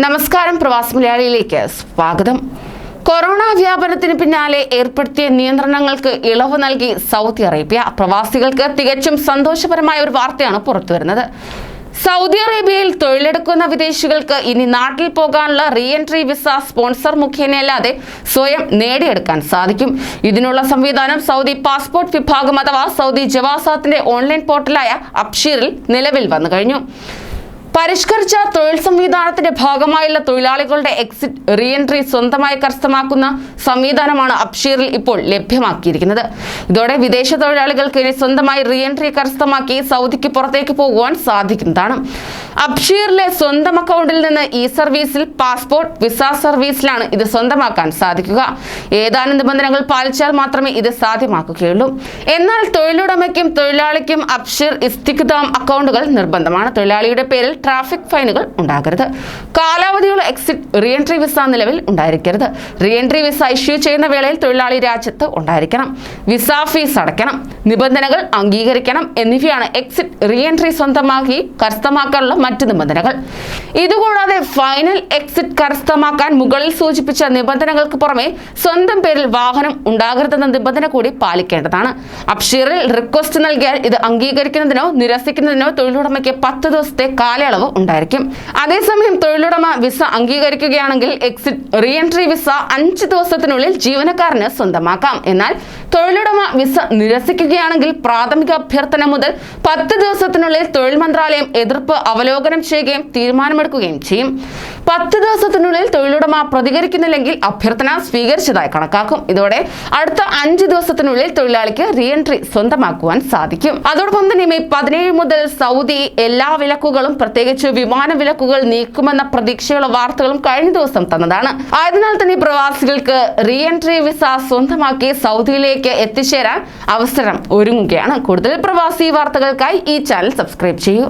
നമസ്കാരം, പ്രവാസി മലയാളിയിലേക്ക് സ്വാഗതം. കൊറോണ വ്യാപനത്തിന് പിന്നാലെ ഏർപ്പെടുത്തിയ നിയന്ത്രണങ്ങൾക്ക് ഇളവ് നൽകി സൗദി അറേബ്യ. പ്രവാസികൾക്ക് തികച്ചും സന്തോഷപരമായ ഒരു വാർത്തയാണ് പുറത്തുവരുന്നത്. സൗദി അറേബ്യയിൽ തൊഴിലെടുക്കുന്ന വിദേശികൾക്ക് ഇനി നാട്ടിൽ പോകാനുള്ള റീ എൻട്രി വിസ സ്പോൺസർ മുഖേനയല്ലാതെ സ്വയം നേടിയെടുക്കാൻ സാധിക്കും. ഇതിനുള്ള സംവിധാനം സൗദി പാസ്പോർട്ട് വിഭാഗം അഥവാ സൗദി ജവാസാത്തിന്റെ ഓൺലൈൻ പോർട്ടലായ അബ്ഷീറിൽ നിലവിൽ വന്നു കഴിഞ്ഞു. പരിഷ്കരിച്ച തൊഴിൽ സംവിധാനത്തിന്റെ ഭാഗമായുള്ള തൊഴിലാളികളുടെ എക്സിറ്റ് റീ എൻട്രി സ്വന്തമായി കരസ്ഥമാക്കുന്ന സംവിധാനമാണ് അബ്ഷീറിൽ ഇപ്പോൾ ലഭ്യമാക്കിയിരിക്കുന്നത്. ഇതോടെ വിദേശ തൊഴിലാളികൾക്ക് ഇനി സ്വന്തമായി റീ എൻട്രി കരസ്ഥമാക്കി സൗദിക്ക് പുറത്തേക്ക് പോകുവാൻ സാധിക്കുന്നതാണ്. അബ്ഷീറിലെ സ്വന്തം അക്കൗണ്ടിൽ നിന്ന് ഈ സർവീസിൽ പാസ്പോർട്ട് വിസ സർവീസിലാണ് ഇത് സ്വന്തമാക്കാൻ സാധിക്കുക. ഏതാനും നിബന്ധനകൾ പാലിച്ചാൽ മാത്രമേ ഇത് സാധ്യമാക്കുകയുള്ളൂ. എന്നാൽ തൊഴിലുടമയ്ക്കും തൊഴിലാളിക്കും അബ്ഷീർ ഇസ്തിഖ്ദാം അക്കൗണ്ടുകൾ നിർബന്ധമാണ്. തൊഴിലാളിയുടെ പേരിൽ ട്രാഫിക് ഫൈനുകൾ ഉണ്ടാകരുത്. കാലാവധിയുള്ള എക്സിറ്റ് റീ എൻട്രി വിസ നിലവിൽ ഉണ്ടായിരിക്കരുത്. റീ എൻട്രി വിസ ഇഷ്യൂ ചെയ്യുന്ന വേളയിൽ തൊഴിലാളി രാജ്യത്ത് ഉണ്ടായിരിക്കണം. വിസ ഫീസ് അടയ്ക്കണം. നിബന്ധനകൾ അംഗീകരിക്കണം എന്നിവയാണ് എക്സിറ്റ് റീ എൻട്രി സ്വന്തമാക്കി കരസ്ഥമാക്കാനുള്ള മറ്റ് നിബന്ധനകൾ. ഇതുകൂടാതെ ഫൈനൽ എക്സിറ്റ് കരസ്ഥമാക്കാൻ മുകളിൽ സൂചിപ്പിച്ച നിബന്ധനകൾക്ക് പുറമെ സ്വന്തം പേരിൽ വാഹനം ഉണ്ടാകരുതെന്ന നിബന്ധന കൂടി പാലിക്കേണ്ടതാണ്. അബ്ഷീറിൽ റിക്വസ്റ്റ് നൽകിയാൽ ഇത് അംഗീകരിക്കുന്നതിനോ നിരസിക്കുന്നതിനോ തൊഴിലുടമയ്ക്ക് 10 ദിവസത്തെ കാലയളവ് ഉണ്ടായിരിക്കും. അതേസമയം തൊഴിലുടമ വിസ അംഗീകരിക്കുകയാണെങ്കിൽ എക്സിറ്റ് റീ എൻട്രി വിസ 5 ദിവസത്തിനുള്ളിൽ ജീവനക്കാരന് സ്വന്തമാക്കാം. എന്നാൽ തൊഴിലുടമ വിസ നിരസിക്കുകയാണെങ്കിൽ പ്രാഥമിക അഭ്യർത്ഥന മുതൽ 10 ദിവസത്തിനുള്ളിൽ തൊഴിൽ മന്ത്രാലയം എതിർപ്പ് അവലോകനം ചെയ്യുകയും തീരുമാനമെടുക്കുകയും ചെയ്യും. 10 ദിവസത്തിനുള്ളിൽ തൊഴിലുടമ പ്രതികരിക്കുന്നില്ലെങ്കിൽ അഭ്യർത്ഥന സ്വീകരിച്ചതായി കണക്കാക്കും. ഇതോടെ അടുത്ത 5 ദിവസത്തിനുള്ളിൽ തൊഴിലാളിക്ക് റീ എൻട്രി സ്വന്തമാക്കുവാൻ സാധിക്കും. അതോടൊപ്പം തന്നെ മെയ് 17 മുതൽ സൗദി എല്ലാ വിലക്കുകളും പ്രത്യേകിച്ച് വിമാന വിലക്കുകൾ നീക്കുമെന്ന പ്രതീക്ഷയുള്ള വാർത്തകളും കഴിഞ്ഞ ദിവസം തന്നതാണ്. ആയതിനാൽ തന്നെ പ്രവാസികൾക്ക് റീ എൻട്രി വിസ സ്വന്തമാക്കി സൗദിയിലേക്ക് എത്തിച്ചേരാൻ അവസരം ഒരുങ്ങുകയാണ്. കൂടുതൽ പ്രവാസി വാർത്തകൾക്കായി ഈ ചാനൽ സബ്സ്ക്രൈബ് ചെയ്യൂ.